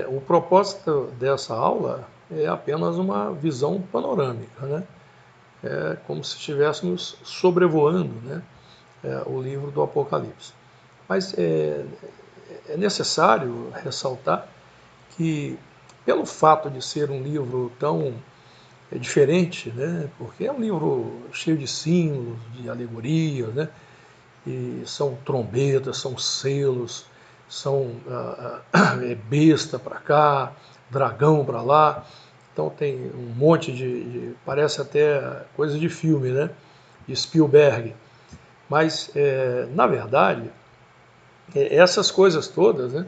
O propósito dessa aula é apenas uma visão panorâmica, né? É como se estivéssemos sobrevoando, né, o livro do Apocalipse. Mas é necessário ressaltar que, pelo fato de ser um livro tão diferente, né, porque é um livro cheio de símbolos, de alegorias, né, e são trombetas, são selos, são besta para cá, dragão para lá. Então tem um monte parece até coisa de filme, né? De Spielberg. Mas, na verdade, essas coisas todas, né,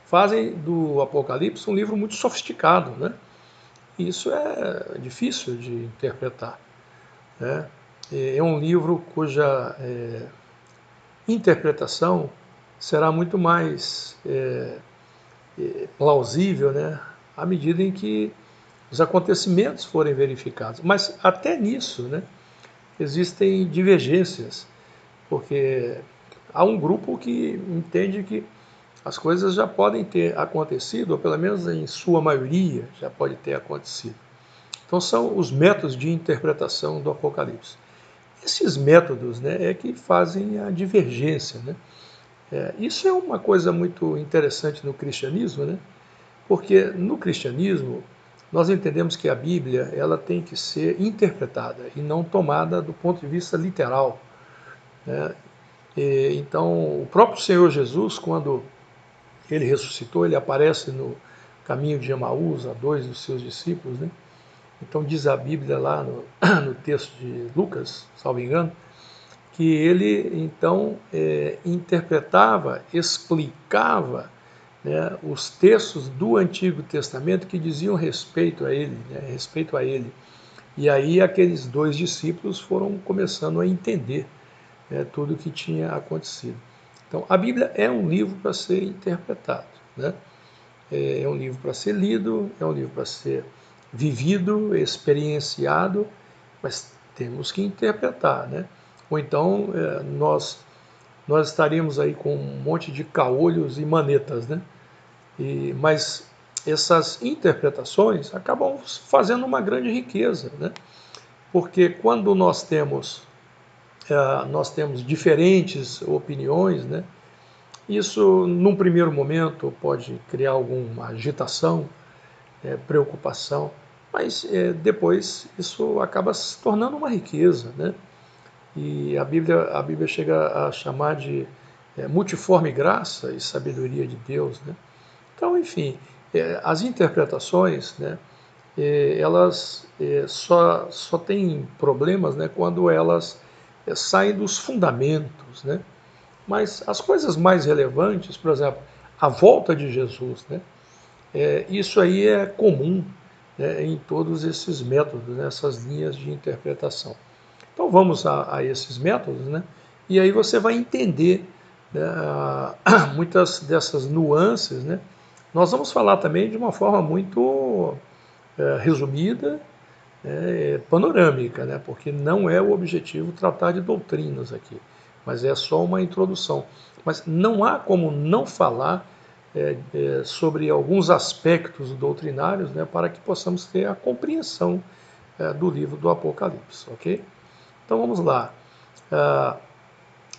fazem do Apocalipse um livro muito sofisticado, né? E isso é difícil de interpretar, né? É um livro cuja interpretação será muito mais plausível, né, à medida em que os acontecimentos forem verificados. Mas até nisso, né, existem divergências, porque há um grupo que entende que as coisas já podem ter acontecido, ou pelo menos em sua maioria já pode ter acontecido. Então são os métodos de interpretação do Apocalipse. Esses métodos, né, é que fazem a divergência, né? Isso é uma coisa muito interessante no cristianismo, né? Porque no cristianismo nós entendemos que a Bíblia ela tem que ser interpretada e não tomada do ponto de vista literal, né? Então o próprio Senhor Jesus, quando ele ressuscitou, ele aparece no caminho de Emaús a dois dos seus discípulos, né? Então diz a Bíblia lá no texto de Lucas, salvo engano, que ele então interpretava, explicava, né, os textos do Antigo Testamento que diziam respeito a ele, né, respeito a ele. E aí aqueles dois discípulos foram começando a entender, né, tudo o que tinha acontecido. Então a Bíblia é um livro para ser interpretado, né? É um livro para ser lido, é um livro para ser vivido, experienciado, mas temos que interpretar, né? Ou então nós estaríamos aí com um monte de caolhos e manetas, né? Mas essas interpretações acabam fazendo uma grande riqueza, né? Porque quando nós temos diferentes opiniões, né? Isso, num primeiro momento, pode criar alguma agitação, preocupação, mas depois isso acaba se tornando uma riqueza, né? E a Bíblia chega a chamar de multiforme graça e sabedoria de Deus, né? Então, enfim, as interpretações, né, elas só têm problemas, né, quando elas saem dos fundamentos, né? Mas as coisas mais relevantes, por exemplo, a volta de Jesus, né, isso aí é comum, né, em todos esses métodos, nessas linhas de interpretação. Então vamos a esses métodos, né, e aí você vai entender, né, muitas dessas nuances, né. Nós vamos falar também de uma forma muito resumida, panorâmica, né, porque não é o objetivo tratar de doutrinas aqui, mas é só uma introdução. Mas não há como não falar sobre alguns aspectos doutrinários, né, para que possamos ter a compreensão do livro do Apocalipse, ok? Então vamos lá.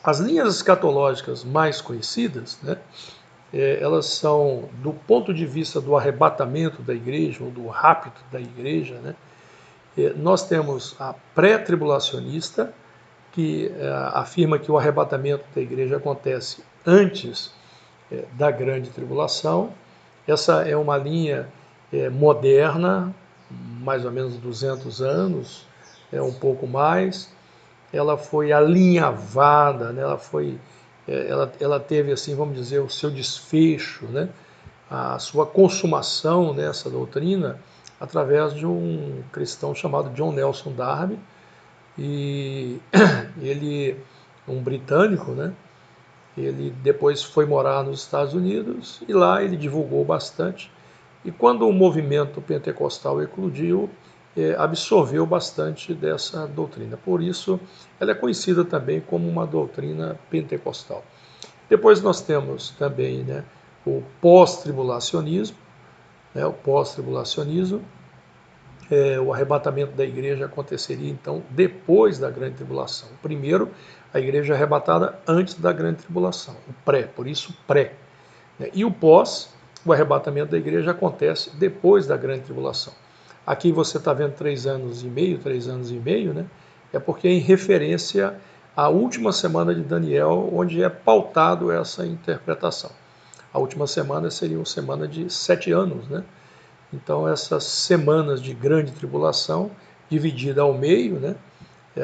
As linhas escatológicas mais conhecidas, né, elas são, do ponto de vista do arrebatamento da igreja, ou do rapto da igreja, né, nós temos a pré-tribulacionista, que afirma que o arrebatamento da igreja acontece antes da grande tribulação. Essa é uma linha moderna, mais ou menos 200 anos, um pouco mais. Ela foi alinhavada, né? Ela teve, assim, vamos dizer, o seu desfecho, né? A sua consumação nessa doutrina através de um cristão chamado John Nelson Darby, e ele, um britânico, né? Ele depois foi morar nos Estados Unidos e lá ele divulgou bastante. E quando o movimento pentecostal eclodiu, absorveu bastante dessa doutrina. Por isso, ela é conhecida também como uma doutrina pentecostal. Depois nós temos também, né, o pós-tribulacionismo, né, o pós-tribulacionismo. O arrebatamento da igreja aconteceria, então, depois da grande tribulação. Primeiro, a igreja é arrebatada antes da grande tribulação, o pré, por isso pré. E o pós, o arrebatamento da igreja acontece depois da grande tribulação. Aqui você está vendo 3 anos e meio, né? É porque é em referência à última semana de Daniel, onde é pautado essa interpretação. A última semana seria uma semana de 7 anos, né? Então, essas semanas de grande tribulação, dividida ao meio, né?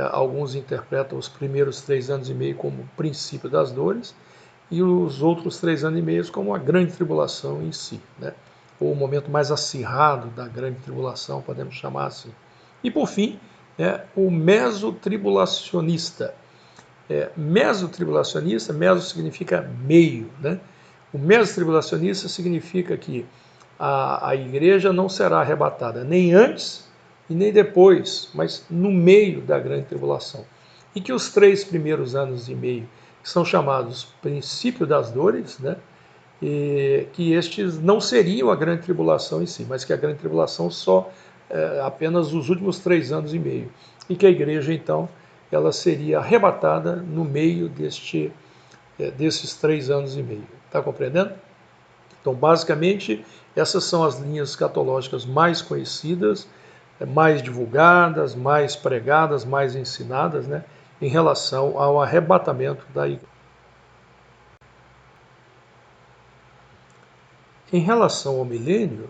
Alguns interpretam os primeiros 3 anos e meio como o princípio das dores, e os outros 3 anos e meio como a grande tribulação em si, né? Ou o momento mais acirrado da grande tribulação, podemos chamar assim. E por fim, o mesotribulacionista. Mesotribulacionista, meso significa meio, né? O mesotribulacionista significa que a igreja não será arrebatada nem antes e nem depois, mas no meio da grande tribulação. E que os 3 primeiros anos e meio, que são chamados princípio das dores, né? E que estes não seriam a grande tribulação em si, mas que a grande tribulação só apenas os últimos 3 anos e meio. E que a igreja, então, ela seria arrebatada no meio desses 3 anos e meio. Está compreendendo? Então, basicamente, essas são as linhas escatológicas mais conhecidas, mais divulgadas, mais pregadas, mais ensinadas, né, em relação ao arrebatamento da igreja. Em relação ao milênio,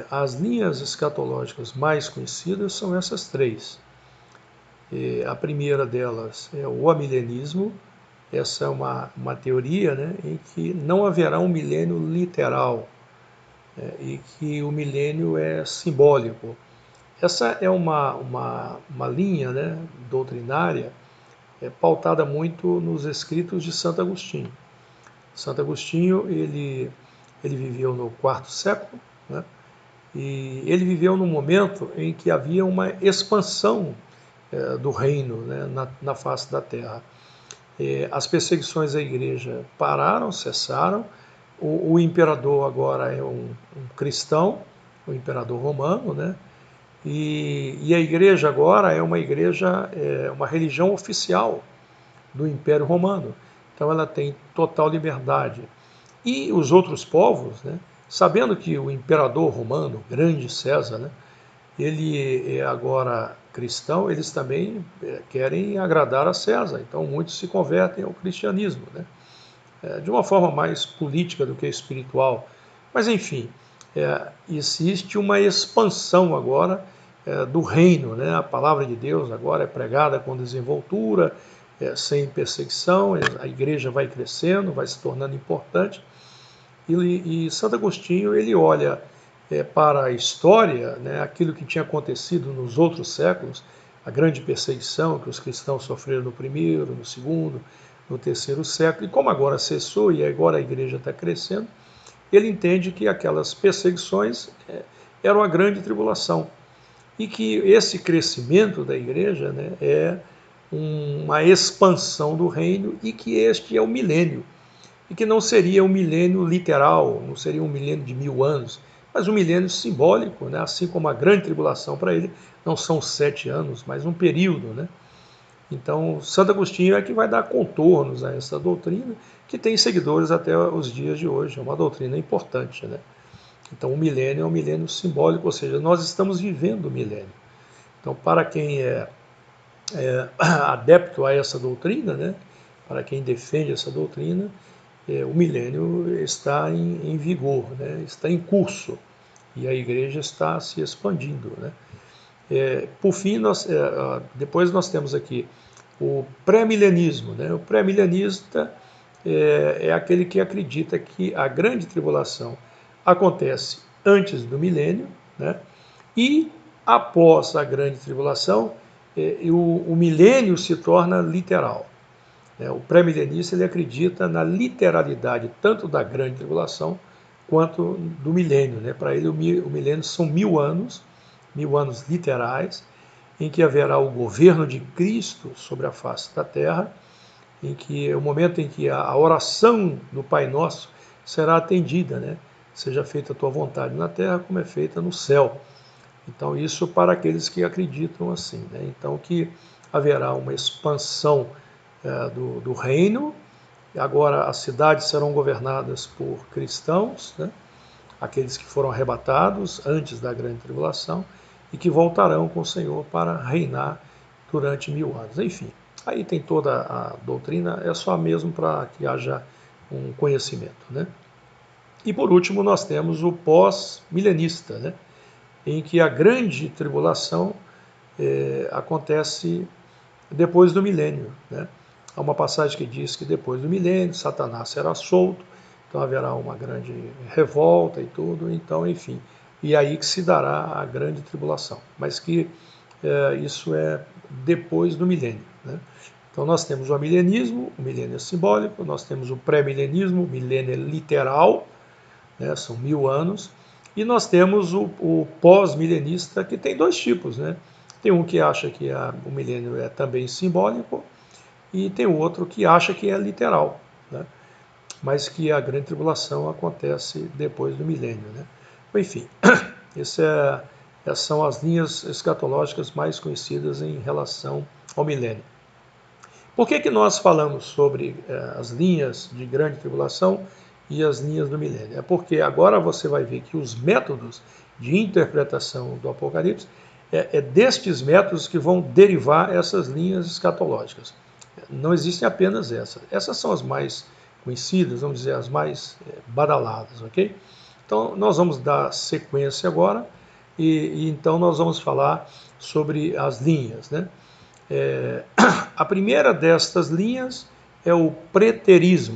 as linhas escatológicas mais conhecidas são essas 3. A primeira delas é o amilenismo. Essa é uma teoria, né, em que não haverá um milênio literal, e que o milênio é simbólico. Essa é uma linha, né, doutrinária pautada muito nos escritos de Santo Agostinho. Santo Agostinho ele viveu no IV século, né, e ele viveu num momento em que havia uma expansão do reino, né, na face da terra. As perseguições à igreja pararam, cessaram. O imperador agora é um cristão, o imperador romano, né? E a igreja agora é uma religião oficial do Império Romano. Então ela tem total liberdade. E os outros povos, né, sabendo que o imperador romano, grande César, né, ele é agora cristão, eles também querem agradar a César. Então muitos se convertem ao cristianismo, né, de uma forma mais política do que espiritual. Mas enfim, existe uma expansão agora do reino, né? A palavra de Deus agora é pregada com desenvoltura, sem perseguição, a igreja vai crescendo, vai se tornando importante. E Santo Agostinho ele olha para a história, né, aquilo que tinha acontecido nos outros séculos, a grande perseguição que os cristãos sofreram no primeiro, no segundo, no terceiro século, e como agora cessou e agora a igreja está crescendo, ele entende que aquelas perseguições eram a grande tribulação e que esse crescimento da igreja, né, é uma expansão do reino e que este é o milênio. E que não seria um milênio literal, não seria um milênio de 1000 anos, mas um milênio simbólico, né? Assim como a grande tribulação para ele não são 7 anos, mas um período, né? Então, Santo Agostinho é que vai dar contornos a essa doutrina, que tem seguidores até os dias de hoje, é uma doutrina importante, né? Então, o milênio é um milênio simbólico, ou seja, nós estamos vivendo o milênio. Então, para quem é adepto a essa doutrina, né? Para quem defende essa doutrina, o milênio está em vigor, né? Está em curso, e a igreja está se expandindo, né? Por fim, depois nós temos aqui o pré-milenismo, né? O pré-milenista é aquele que acredita que a grande tribulação acontece antes do milênio, né? E após a grande tribulação, o milênio se torna literal. O pré-milenista ele acredita na literalidade tanto da grande tribulação quanto do milênio, né? Para ele o milênio são 1000 anos literais, em que haverá o governo de Cristo sobre a face da terra, em que é o momento em que a oração do Pai Nosso será atendida, né? seja feita a tua vontade na terra como é feita no céu. Então isso para aqueles que acreditam assim, né? Então que haverá uma expansão do reino. Agora as cidades serão governadas por cristãos, né? Aqueles que foram arrebatados antes da grande tribulação e que voltarão com o Senhor para reinar durante 1000 anos. Enfim, aí tem toda a doutrina, é só mesmo para que haja um conhecimento, né? E por último nós temos o pós-milenista, né? Em que a grande tribulação acontece depois do milênio, né? Há uma passagem que diz que depois do milênio Satanás será solto, então haverá uma grande revolta e tudo, então enfim, e aí que se dará a grande tribulação, mas que isso é depois do milênio, né? Então nós temos o amilenismo, o milênio simbólico, nós temos o pré-milenismo, o milênio literal, né? São 1000 anos, e nós temos o pós-milenista, que tem dois tipos, né? Tem um que acha que o milênio é também simbólico, e tem o outro que acha que é literal, né? Mas que a grande tribulação acontece depois do milênio, né? Enfim, essas são as linhas escatológicas mais conhecidas em relação ao milênio. Por que nós falamos sobre as linhas de grande tribulação e as linhas do milênio? É porque agora você vai ver que os métodos de interpretação do Apocalipse é destes métodos que vão derivar essas linhas escatológicas. Não existem apenas essas. Essas são as mais conhecidas, vamos dizer, as mais badaladas, ok? Então, nós vamos dar sequência agora e então nós vamos falar sobre as linhas, né? A primeira destas linhas é o preterismo.